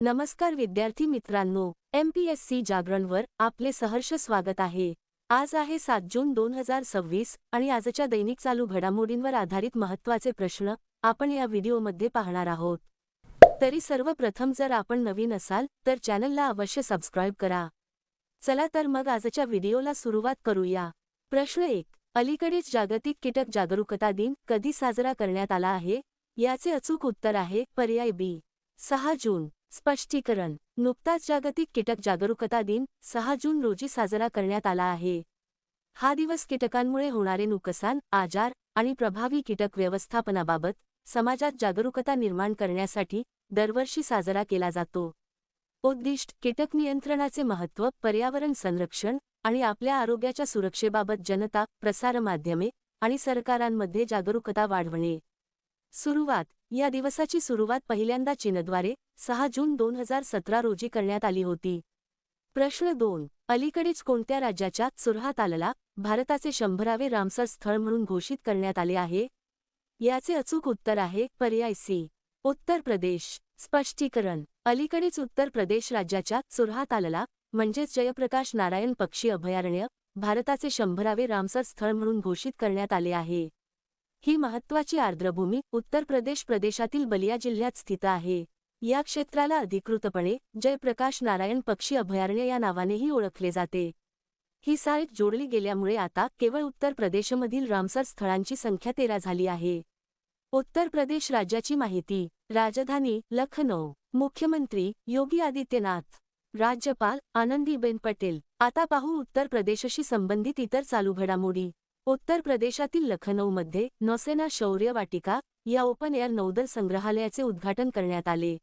नमस्कार विद्यार्थी मित्रांनो, MPSC जागरणवर आपले सहर्ष स्वागत आहे। आज आहे 7 जून 2026 आणि आजच्या दैनिक चालू घडामोडींवर आधारित महत्त्वाचे प्रश्न आपण या व्हिडिओमध्ये पाहणार आहोत। तरी सर्वप्रथम जर आपण नवीन असाल तर चॅनलला अवश्य सबस्क्राइब करा। चला तर मग आजच्या व्हिडिओला सुरुवात करूया। प्रश्न 1, अलीकडेच जागतिक कीटक जागरूकता दिन कधी साजरा करण्यात आला आहे? याचे अचूक उत्तर आहे पर्याय बी, 6 जून। स्पष्टीकरण: नुकताच जागतिक कीटक जागरूकता दिन 6 जून रोजी साजरा करण्यात आला आहे। हा दिवस कीटकांमुळे होणारे नुकसान, आजार आणि प्रभावी कीटक व्यवस्थापनाबाबत समाजात जागरूकता निर्माण करण्यासाठी दरवर्षी साजरा केला जातो। उद्दिष्ट: कीटक नियंत्रणाचे महत्त्व, पर्यावरण संरक्षण आणि आपल्या आरोग्याच्या सुरक्षेबाबत जनता, प्रसारमाध्यमे आणि सरकारांमध्ये जागरूकता वाढवणे। सुरुवात: या दिवसाची सुरुवात पहिल्यांदा चीनद्वारे 6 जून 2017 रोजी करण्यात आली होती। प्रश्न 2, अलीकडेच कोणत्या राज्याच्या चुरहातालला भारताचे 100वे रामसर स्थळ म्हणून घोषित करण्यात आले आहे? याचे अचूक उत्तर आहे पर्याय सी, उत्तर प्रदेश। स्पष्टीकरण: अलीकडेच उत्तर प्रदेश राज्याच्या चुरहातालला म्हणजेच जयप्रकाश नारायण पक्षी अभयारण्य भारताचे 100वे रामसर स्थळ म्हणून घोषित करण्यात आले आहे। ही महत्त्वाची आर्द्रभूमी उत्तर प्रदेश प्रदेशातील बलिया जिल्ह्यात स्थित आहे। या क्षेत्राला अधिकृतपणे जयप्रकाश नारायण पक्षी अभयारण्य या नावानेही ओळखले जाते। ही साईट जोडली गेल्यामुळे आता केवळ उत्तर प्रदेशमधील रामसर स्थळांची संख्या 13 झाली आहे। उत्तर प्रदेश राज्याची माहिती: राजधानी लखनौ, मुख्यमंत्री योगी आदित्यनाथ, राज्यपाल आनंदीबेन पटेल। आता पाहू उत्तर प्रदेशशी संबंधित इतर चालू घडामोडी। उत्तर प्रदेशातील लखनौमध्ये नौसेना शौर्य वाटिका या ओपन एअर नौदल संग्रहालयाचे उद्घाटन करण्यात आले।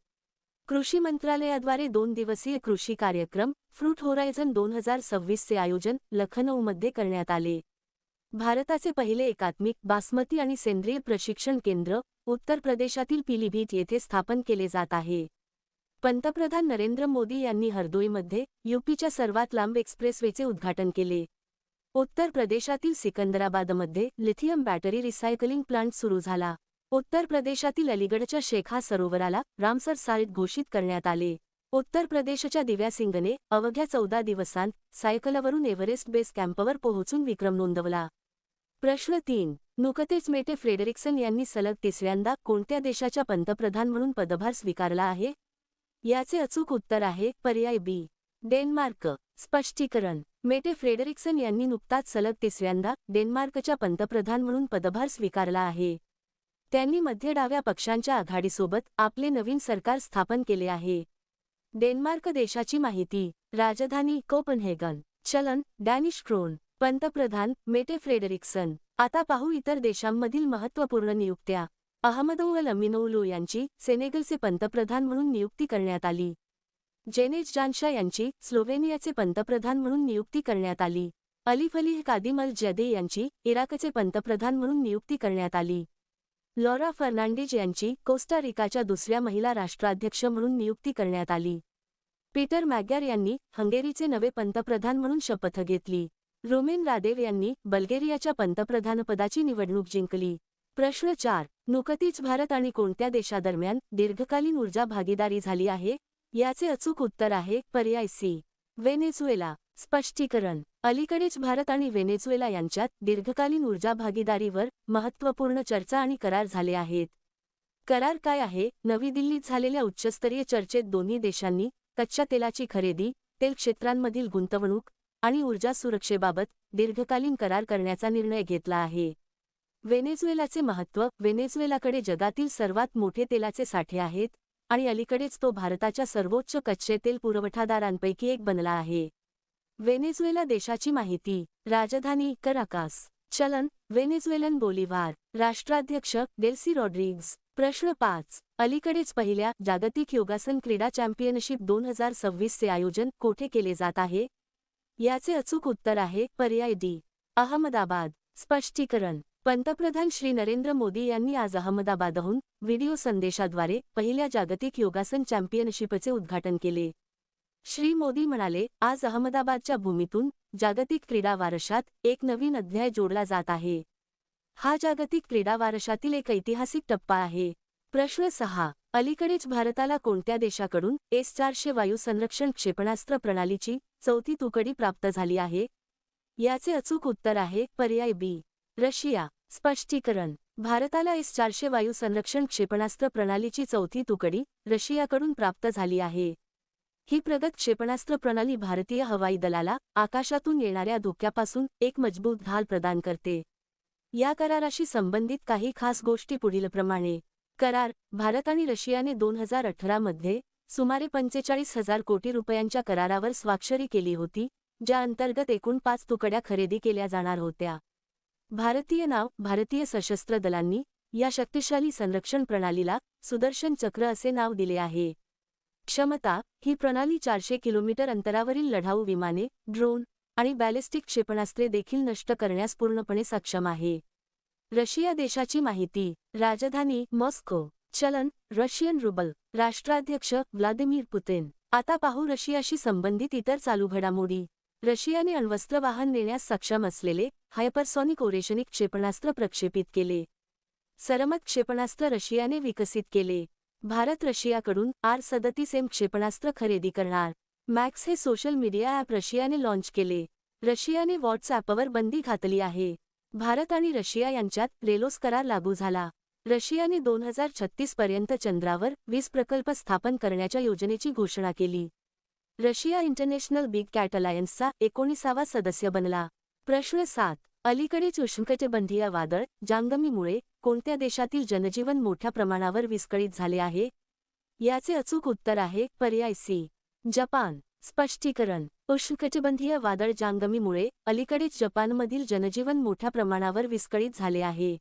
कृषी मंत्रालयाद्वारे 2 दिवसीय कृषी कार्यक्रम फ्रूट होरायझन 2026 चे आयोजन लखनौमध्ये करण्यात आले। भारताचे पहिले एकात्मिक बासमती आणि सेंद्रिय प्रशिक्षण केंद्र उत्तर प्रदेशातील पिलीभीत येथे स्थापन केले जात आहे। पंतप्रधान नरेंद्र मोदी यांनी हरदोईमध्ये यूपीच्या सर्वात लांब एक्सप्रेसवेचे उद्घाटन केले। उत्तर प्रदेशातील सिकंदराबादमध्ये लिथियम बॅटरी रिसायकलिंग प्लांट सुरू झाला। उत्तर प्रदेशातील अलीगडच्या शेखा सरोवराला रामसर साईट घोषित करण्यात आले। उत्तर प्रदेशच्या दिव्या सिंगने अवघ्या 14 दिवसांत सायकलवरून एव्हरेस्ट बेस कॅम्पवर पोहोचून विक्रम नोंदवला। प्रश्न 3, नुकतेच मेटे फ्रेडरिक्सन यांनी सलग तिसऱ्यांदा कोणत्या देशाच्या पंतप्रधान म्हणून पदभार स्वीकारला आहे? याचे अचूक उत्तर आहे पर्याय बी, डेन्मार्क। स्पष्टीकरण: मेटे फ्रेडरिक्सन यांनी नुकताच सलग तिसऱ्यांदा डेन्मार्कच्या पंतप्रधान म्हणून पदभार स्वीकारला आहे। त्यांनी मध्य डाव्या पक्षांच्या आघाडीसोबत आपले नवीन सरकार स्थापन केले आहे। डेन्मार्क देशाची माहिती: राजधानी कोपनहेगन, चलन डॅनिश क्रोन, पंतप्रधान मेटे फ्रेडरिक्सन। आता पाहू इतर देशांमधील महत्त्वपूर्ण नियुक्त्या। अहमदौल अमिनौलो यांची सेनेगलचे पंतप्रधान म्हणून नियुक्ती करण्यात आली। जेनेज जानशा यांची स्लोव्हेनियाचे पंतप्रधान म्हणून नियुक्ती करण्यात आली। अलिफ अली कादिम अल जदे यांची इराकचे पंतप्रधान म्हणून नियुक्ती करण्यात आली। लॉरा फर्नांडिज यांची कोस्टा रिकाच्या दुसऱ्या महिला राष्ट्राध्यक्ष म्हणून नियुक्ती करण्यात आली। पीटर मॅग्यार यांनी हंगेरीचे नवे पंतप्रधान म्हणून शपथ घेतली। रुमेन रादेव यांनी बल्गेरियाच्या पंतप्रधानपदाची निवडणूक जिंकली। प्रश्न 4, नुकतीच भारत आणि कोणत्या देशादरम्यान दीर्घकालीन ऊर्जा भागीदारी झाली आहे? याचे अचूक उत्तर आहे पर्याय सी, व्हेनेझुएला। स्पष्टीकरण: अलीकडेच भारत आणि व्हेनेझुएला यांच्यात दीर्घकालीन ऊर्जा भागीदारीवर महत्त्वपूर्ण चर्चा आणि करार झाले आहेत। करार काय आहे? नवी दिल्लीत झालेल्या उच्चस्तरीय चर्चेत दोन्ही देशांनी कच्च्या तेलाची खरेदी, तेल क्षेत्रांमधील गुंतवणूक आणि ऊर्जा सुरक्षेबाबत दीर्घकालीन करार करण्याचा निर्णय घेतला आहे। व्हेनेझुएलाचे महत्त्व: व्हेनेझुएलाकडे जगातील सर्वात मोठे तेलाचे साठे आहेत आणि अलीकडेच तो भारताच्या सर्वोच्च कच्चे तेल पुरवठादारांपैकी एक बनला आहे। व्हेनेझुएला देशाची माहिती: राजधानी कराकास, चलन व्हेनेझुएलन बोलिव्हार, राष्ट्राध्यक्ष डेल्सी रॉड्रिग्ज। प्रश्न 5, अलीकडेच पहिल्या जागतिक योगासन क्रीडा चॅम्पियनशिप 2026 चे आयोजन कोठे केले जात आहे? याचे अचूक उत्तर आहे पर्याय डी, अहमदाबाद। स्पष्टीकरण: पंतप्रधान श्री नरेंद्र मोदी यांनी आज अहमदाबादहून व्हिडिओ संदेशाद्वारे पहिल्या जागतिक योगासन चॅम्पियनशिपचे उद्घाटन केले। श्री मोदी म्हणाले, आज अहमदाबादच्या भूमीतून जागतिक क्रीडा वारशात एक नवीन अध्याय जोडला जात आहे। हा जागतिक क्रीडा वारशातील एक ऐतिहासिक टप्पा आहे। प्रश्न 6. अलीकडेच भारताला कोणत्या देशाकडून S-400 वायू संरक्षण क्षेपणास्त्र प्रणालीची चौथी तुकडी प्राप्त झाली आहे? याचे अचूक उत्तर आहे पर्याय बी. रशिया. स्पष्टीकरण. भारताला S-400 वायू संरक्षण क्षेपणास्त्र प्रणालीची चौथी तुकडी रशियाकडून प्राप्त झाली आहे. ही प्रगत क्षेपणास्त्र प्रणाली भारतीय हवाई दलाला आकाशातून येणाऱ्या धोक्यापासून एक मजबूत ढाल प्रदान करते. या कराराशी संबंधित काही खास गोष्टी पुढीलप्रमाणे. करार. भारत आणि रशियाने 2018 मध्ये सुमारे 45,000 कोटी रुपयांच्या करारावर स्वाक्षरी केली होती, ज्या अंतर्गत एकूण 5 तुकड्या खरेदी केल्या जाणार होत्या. भारतीय नाव. भारतीय सशस्त्र दलांनी या शक्तिशाली संरक्षण प्रणालीला सुदर्शन चक्र असे नाव दिले आहे. क्षमता. ही प्रणाली 400 किलोमीटर अंतरावरील लढाऊ विमाने, ड्रोन आणि बॅलिस्टिक क्षेपणास्त्रे देखील नष्ट करण्यास पूर्णपणे सक्षम आहे. रशिया देशाची माहिती. राजधानी मॉस्को. चलन रशियन रुबल. राष्ट्राध्यक्ष व्लादिमीर पुतिन. आता पाहू रशियाशी संबंधित इतर चालू घडामोडी. रशियाने अण्वस्त्र वाहन नेण्यास सक्षम असलेले हायपरसॉनिक ओरेशनिक क्षेपणास्त्र प्रक्षेपित केले. सरमत क्षेपणास्त्र रशियाने विकसित केले. भारत रशियाकडून R-37M क्षेपणास्त्र खरेदी करणार. मॅक्स हे सोशल मीडिया ॲप रशियाने लॉन्च केले. रशियाने व्हॉट्सॲपवर बंदी घातली आहे. भारत आणि रशिया यांच्यात रेलोस करार लागू झाला. रशियाने 2036 पर्यंत चंद्रावर 20 प्रकल्प स्थापन करण्याच्या योजनेची घोषणा केली. रशिया इंटरनॅशनल बिग कॅट अलायन्सचा 19वा सदस्य बनला. प्रश्न 7. अलीकडेच उष्णकटिबंधीय वादळ जांगमीमुळे कोणत्या देशातील जनजीवन मोठ्या प्रमाणावर विस्कळीत झाले आहे? याचे अचूक उत्तर आहे पर्याय सी. जपान. स्पष्टीकरण. उष्णकटिबंधीय वादळ जांगमीमुळे अलीकडेच जपानमधील जनजीवन मोठ्या प्रमाणावर विस्कळीत झाले आहे.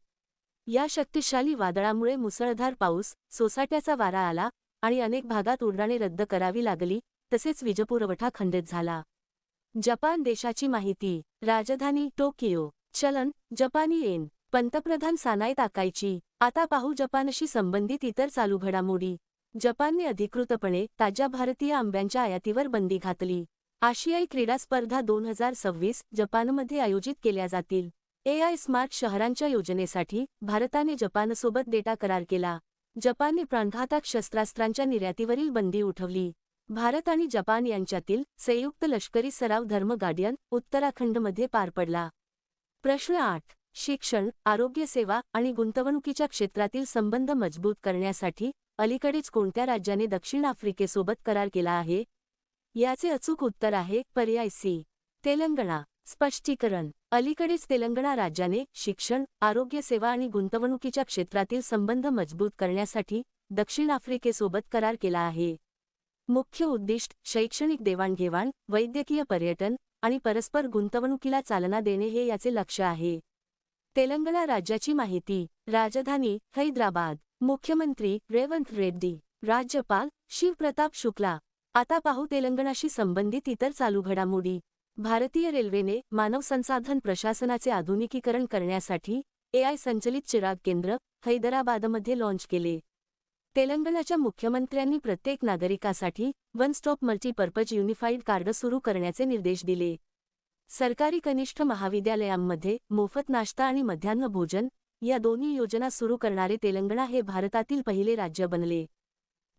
या शक्तिशाली वादळामुळे मुसळधार पाऊस, सोसाट्याचा वारा आला आणि अनेक भागात उड्डाणे रद्द करावी लागली, तसेच वीजपुरवठा खंडित झाला. जपान देशाची माहिती. राजधानी टोकियो. चलन जपानी येन. पंतप्रधान सानाई ताकाइची. आता पाहू जपानशी संबंधित इतर चालू घडामोडी. जपानने अधिकृतपणे ताज्या भारतीय आंब्याच्या आयातीवर बंदी घातली. आशियाई क्रीडा स्पर्धा 2026 जपानमध्ये आयोजित केल्या जातील. AI स्मार्ट शहरांच्या योजनेसाठी भारताने जपानसोबत डेटा करार केला. जपानने प्राणघातक शस्त्रास्त्रांच्या निर्यातीवरील बंदी उठवली. भारत आणि जपान यांच्यातील संयुक्त लष्करी सराव धर्म गार्डियन उत्तराखंडमध्ये पार पडला. प्रश्न 8. शिक्षण, आरोग्यसेवा आणि गुंतवणुकीच्या क्षेत्रातील संबंध मजबूत करण्यासाठी अलीकडेच कोणत्या राज्याने दक्षिण आफ्रिकेसोबत करार केला आहे? याचे अचूक उत्तर आहे पर्याय सी. तेलंगणा. स्पष्टीकरण. अलीकडेच तेलंगणा राज्याने शिक्षण, आरोग्यसेवा आणि गुंतवणुकीच्या क्षेत्रातील संबंध मजबूत करण्यासाठी दक्षिण आफ्रिकेसोबत करार केला आहे. मुख्य उद्दिष्ट शैक्षणिक देवाणघेवाण, वैद्यकीय पर्यटन आणि परस्पर गुंतवणुकीला चालना देणे हे याचे लक्ष्य आहे. तेलंगणा राज्याची माहिती. राजधानी हैदराबाद. मुख्यमंत्री रेवंत रेड्डी. राज्यपाल शिवप्रताप शुक्ला. आता पाहू तेलंगणाशी संबंधित इतर चालू घडामोडी. भारतीय रेल्वेने मानव संसाधन प्रशासनाचे आधुनिकीकरण करण्यासाठी AI संचलित चिराग केंद्र हैदराबादमध्ये लॉन्च केले. तेलंगणाच्या मुख्यमंत्र्यांनी प्रत्येक नागरिकासाठी one stop multipurpose unified card सुरू करण्याचे निर्देश दिले. सरकारी कनिष्ठ महाविद्यालयांमध्ये मोफत नाश्ता आणि मध्यान्ह भोजन या दोन्ही योजना सुरू करणारे तेलंगणा हे भारतातील पहिले राज्य बनले.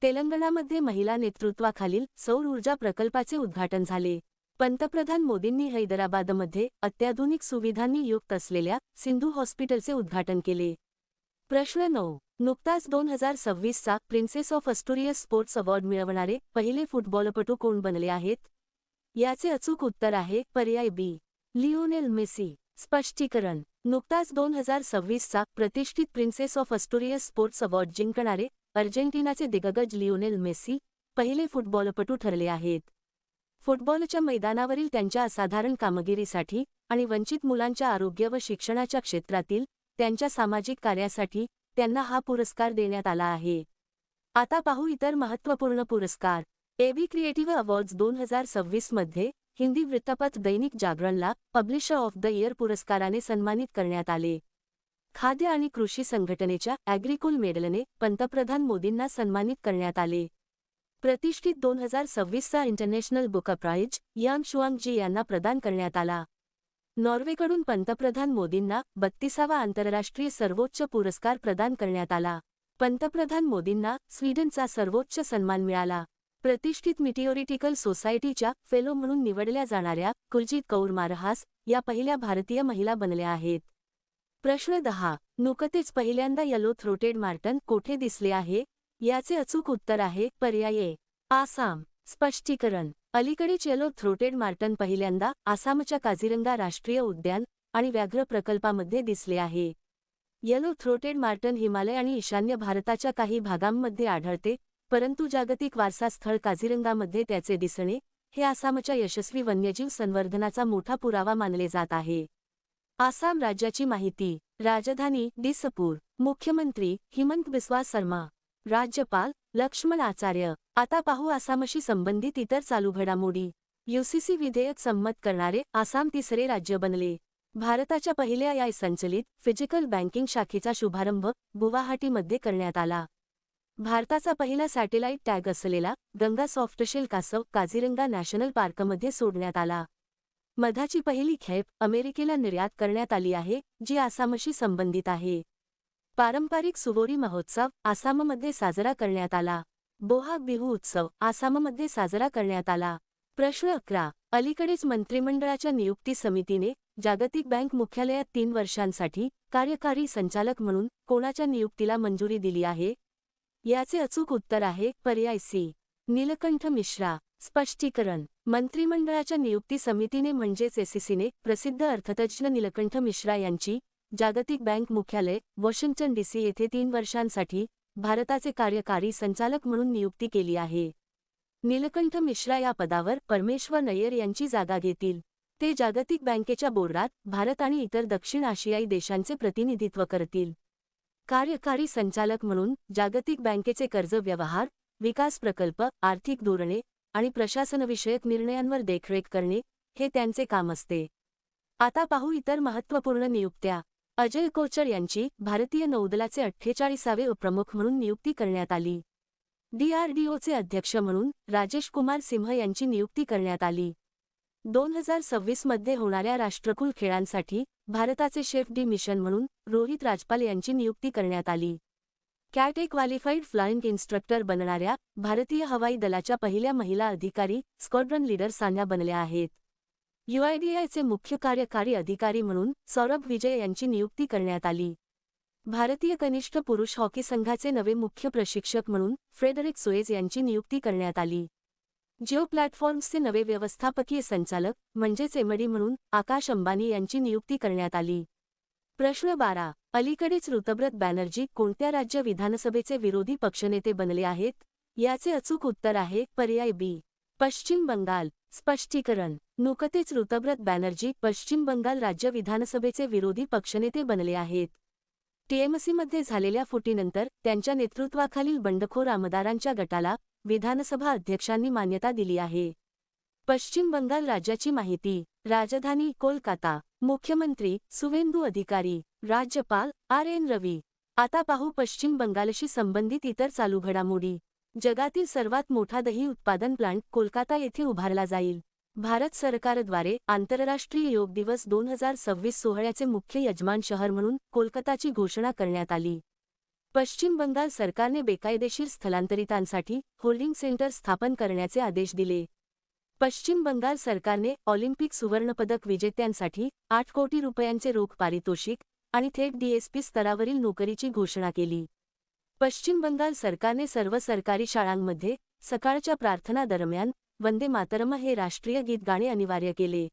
तेलंगणामध्ये महिला नेतृत्वाखालील सौर ऊर्जा प्रकल्पाचे उद्घाटन झाले. पंतप्रधान मोदींनी हैदराबादमध्ये अत्याधुनिक सुविधांनी युक्त असलेल्या सिंधू हॉस्पिटलचे उद्घाटन केले. प्रश्न 9. नुकताच 2026चा प्रिन्सेस ऑफ अस्टुरियस स्पोर्ट्स अवॉर्ड मिळवणारे पहिले फुटबॉलपटू कोण बनले आहेत? याचे अचूक उत्तर आहे पर्याय बी. Lionel Messi. स्पष्टीकरण. नुकताच 2026चा प्रतिष्ठित प्रिन्सेस ऑफ अस्टुरियस स्पोर्ट्स अवॉर्ड जिंकणारे अर्जेंटिनाचे दिग्गज लिओनेल मेसी पहिले फुटबॉलपटू ठरले आहेत. फुटबॉलच्या मैदानावरील त्यांच्या असाधारण कामगिरीसाठी आणि वंचित मुलांच्या आरोग्य व शिक्षणाच्या क्षेत्रातील त्यांच्या सामाजिक कार्यासाठी त्यांना हा पुरस्कार देण्यात आला आहे. आता पाहू इतर महत्त्वपूर्ण पुरस्कार. AB क्रिएटिव्ह अवॉर्ड्स 2026 मध्ये हिंदी वृत्तपत्र दैनिक जागरणला पब्लिशर ऑफ द इयर पुरस्काराने सन्मानित करण्यात आले. खाद्य आणि कृषी संघटनेच्या ॲग्रिकोल मेडलने पंतप्रधान मोदींना सन्मानित करण्यात आले. प्रतिष्ठित 2026चा इंटरनॅशनल बुक प्राइज यांग शुआंगजी यांना प्रदान करण्यात आला. नॉर्वेकडून पंतप्रधान मोदींना 32वा आंतरराष्ट्रीय सर्वोच्च पुरस्कार प्रदान करण्यात आला. पंतप्रधान मोदींना स्वीडनचा सर्वोच्च सन्मान मिळाला. प्रतिष्ठित मिटिओरिटिकल सोसायटीच्या फेलो म्हणून निवडल्या जाणाऱ्या कुलजीत कौर मारहास या पहिल्या भारतीय महिला बनल्या आहेत. प्रश्न 10. नुकतेच पहिल्यांदा येलो थ्रोटेड मार्टन कोठे दिसले आहे? याचे अचूक उत्तर आहे पर्याय ए. आसाम. स्पष्टीकरण. अलीकडेच येलो थ्रोटेड मार्टन पहिल्यांदा आसामच्या काझीरंगा राष्ट्रीय उद्यान आणि व्याघ्र प्रकल्पामध्ये दिसले आहे. येलो थ्रोटेड मार्टन हिमालय आणि ईशान्य भारताच्या काही भागांमध्ये आढळते, परंतु जागतिक वारसा स्थळ काझीरंगामध्ये त्याचे दिसणे हे आसामच्या यशस्वी वन्यजीव संवर्धनाचा मोठा पुरावा मानले जात आहे. आसाम राज्याची माहिती. राजधानी दिसपूर. मुख्यमंत्री हिमंत बिस्वा शर्मा. राज्यपाल लक्ष्मण आचार्य. आता पाहू आसामशी संबंधित इतर चालू घडामोडी. यूसीसी विधेयक संमत करणारे आसाम तिसरे राज्य बनले. भारताच्या पहिल्या AI संचलित फिजिकल बँकिंग शाखेचा शुभारंभ गुवाहाटीमध्ये करण्यात आला. भारताचा पहिला सॅटेलाइट टॅग असलेला गंगा सॉफ्टशेल कासव काझीरंगा नॅशनल पार्कमध्ये सोडण्यात आला. मधाची पहिली खेप अमेरिकेला निर्यात करण्यात आली आहे, जी आसामशी संबंधित आहे. पारंपरिक सुवोरी महोत्सव आसाममध्ये साजरा करण्यात आला. बोहाग बिहू उत्सव आसाममध्ये साजरा करण्यात आला. प्रश्न 11. अलीकडेच मंत्रिमंडळाच्या नियुक्ती समितीने जागतिक बँक मुख्यालयात 3 वर्षांसाठी कार्यकारी संचालक म्हणून कोणाच्या नियुक्तीला मंजुरी दिली आहे? याचे अचूक उत्तर आहे पर्याय सी. नीलकंठ मिश्रा. स्पष्टीकरण. मंत्रिमंडळाच्या नियुक्ती समितीने म्हणजेच एसीसीने प्रसिद्ध अर्थतज्ज्ञ नीलकंठ मिश्रा यांची जागतिक बँक मुख्यालय वॉशिंग्टन DC येथे 3 वर्षांसाठी भारताचे कार्यकारी संचालक म्हणून नियुक्ती केली आहे. नीलकंठ मिश्रा या पदावर परमेश्वर नय्यर यांची जागा घेतील. ते जागतिक बँकेच्या बोर्डात भारत आणि इतर दक्षिण आशियाई देशांचे प्रतिनिधित्व करतील. कार्यकारी संचालक म्हणून जागतिक बँकेचे कर्ज व्यवहार, विकास प्रकल्प, आर्थिक धोरणे आणि प्रशासनविषयक निर्णयांवर देखरेख करणे हे त्यांचे काम असते. आता पाहू इतर महत्त्वपूर्ण नियुक्त्या. अजय कोचर यांची भारतीय नौदलाचे 48वे उपप्रमुख म्हणून नियुक्ती करण्यात आली. DRDOचे अध्यक्ष म्हणून राजेश कुमार सिंह यांची नियुक्ती करण्यात आली. 2026 मध्ये होणाऱ्या राष्ट्रकुल खेळांसाठी भारताचे शेफ डी मिशन म्हणून रोहित राजपाल यांची नियुक्ती करण्यात आली. कॅट ए क्वालिफाईड फ्लाइंग इन्स्ट्रक्टर बनणाऱ्या भारतीय हवाई दलाच्या पहिल्या महिला अधिकारी स्क्वॉड्रन लीडर सान्या बनल्या आहेत. UIDAIचे मुख्य कार्यकारी अधिकारी म्हणून सौरभ विजय यांची नियुक्ती करण्यात आली. भारतीय कनिष्ठ पुरुष हॉकी संघाचे नवे मुख्य प्रशिक्षक म्हणून फ्रेडरिक सोएज यांची नियुक्ती करण्यात आली. जिओ प्लॅटफॉर्म्सचे नवे व्यवस्थापकीय संचालक म्हणजेच MD म्हणून आकाश अंबानी यांची नियुक्ती करण्यात आली. प्रश्न 12. अलीकडेच ऋतव्रत बॅनर्जी कोणत्या राज्य विधानसभेचे विरोधी पक्षनेते बनले आहेत? याचे अचूक उत्तर आहे पर्याय बी. पश्चिम बंगाल. स्पष्टीकरण. नुकतेच ऋतव्रत बॅनर्जी पश्चिम बंगाल राज्य विधानसभेचे विरोधी पक्षनेते बनले आहेत. TMCमध्ये झालेल्या फुटीनंतर त्यांच्या नेतृत्वाखालील बंडखोर आमदारांच्या गटाला विधानसभा अध्यक्षांनी मान्यता दिली आहे. पश्चिम बंगाल राज्याची माहिती. राजधानी कोलकाता. मुख्यमंत्री सुवेंदू अधिकारी. राज्यपाल RN रवी. आता पाहू पश्चिम बंगालशी संबंधित इतर चालू घडामोडी. जगातील सर्वात मोठा दही उत्पादन प्लांट कोलकाता येथे उभारला जाईल. भारत सरकारद्वारे आंतरराष्ट्रीय योग दिवस 2026 सोहळ्याचे मुख्य यजमान शहर म्हणून कोलकाताची घोषणा करण्यात आली. पश्चिम बंगाल सरकारने बेकायदेशीर स्थलांतरितांसाठी होल्डिंग सेंटर स्थापन करण्याचे आदेश दिले. पश्चिम बंगाल सरकारने ऑलिम्पिक सुवर्णपदक विजेत्यांसाठी 8 कोटी रुपयांचे रोख पारितोषिक आणि थेट DSP स्तरावरील नोकरीची घोषणा केली. पश्चिम बंगाल सरकारने सर्व सरकारी शाळांमध्ये सकाळच्या प्रार्थना दरम्यान वंदे मातरम हे राष्ट्रीय गीत गाणे अनिवार्य केले.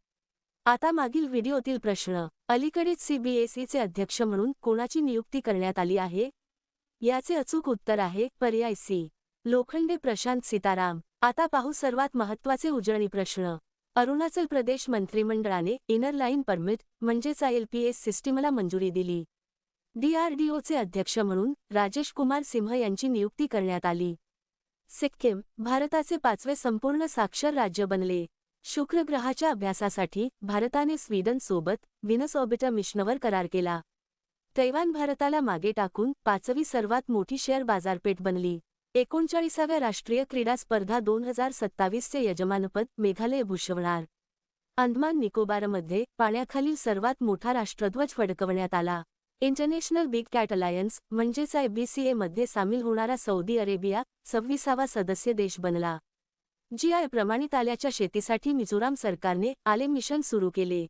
आता मागील व्हिडिओतील प्रश्न. अलीकडेच CBSEचे अध्यक्ष म्हणून कोणाची नियुक्ती करण्यात आली आहे? याचे अचूक उत्तर आहे पर्याय सी. लोखंडे प्रशांत सीताराम. आता पाहू सर्वात महत्त्वाचे उजळणी प्रश्न. अरुणाचल प्रदेश मंत्रिमंडळाने इनर लाईन परमिट म्हणजेच ILPS सिस्टीमला मंजुरी दिली. DRDOचे अध्यक्ष म्हणून राजेश कुमार सिंह यांची नियुक्ती करण्यात आली. सिक्कीम भारताचे 5वे संपूर्ण साक्षर राज्य बनले. शुक्र ग्रहाच्या अभ्यासासाठी भारताने स्वीडनसोबत व्हीनस ऑर्बिटर मिशनवर करार केला. तैवान भारताला मागे टाकून 5वी सर्वात मोठी शेअर बाजारपेठ बनली. 39व्या राष्ट्रीय क्रीडा स्पर्धा 2027चे यजमानपद मेघालय भूषवणार. अंदमान निकोबारमध्ये पाण्याखालील सर्वात मोठा राष्ट्रध्वज फडकवण्यात आला. इंटरनॅशनल बिग कॅट अलायन्स म्हणजेच IBCA मध्ये सामील होणारा सौदी अरेबिया 26वा सदस्य देश बनला. GI प्रमाणित आल्याच्या शेतीसाठी मिझोराम सरकारने आले मिशन सुरू केले.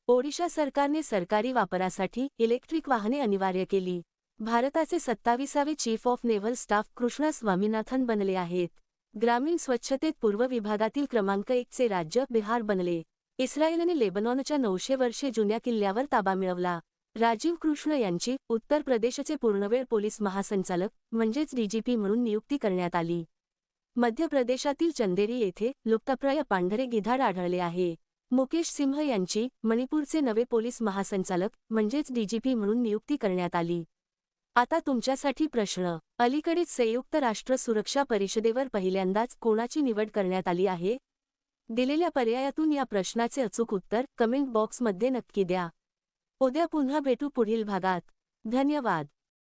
ओडिशा सरकारने सरकारी वापरासाठी इलेक्ट्रिक वाहने अनिवार्य केली. भारताचे 27वे chief of naval staff Krishna Swaminathan बनले आहेत. ग्रामीण स्वच्छतेत पूर्व विभागातील क्रमांक 1 चे राज्य बिहार बनले. इस्रायलने लेबनॉनच्या 900 वर्षे जुन्या किल्ल्यावर ताबा मिळवला. राजीव कृष्ण यांची उत्तर प्रदेशचे पूर्णवेळ पोलीस महासंचालक म्हणजेच DGP म्हणून नियुक्ती करण्यात आली. मध्य प्रदेशातील चंदेरी येथे लुप्तप्राय पांढरे गिधाड आढळले आहे. मुकेश सिंह यांची मणिपूरचे नवे पोलीस महासंचालक म्हणजेच DGP म्हणून नियुक्ती करण्यात आली. आता तुमच्यासाठी प्रश्न. अलीकडेच संयुक्त राष्ट्र सुरक्षा परिषदेवर पहिल्यांदाच कोणाची निवड करण्यात आली आहे? दिलेल्या पर्यायातून या प्रश्नाचे अचूक उत्तर कमेंट बॉक्समध्ये नक्की द्या. उद्या पुन्हा भेटू पुढील भागात. धन्यवाद.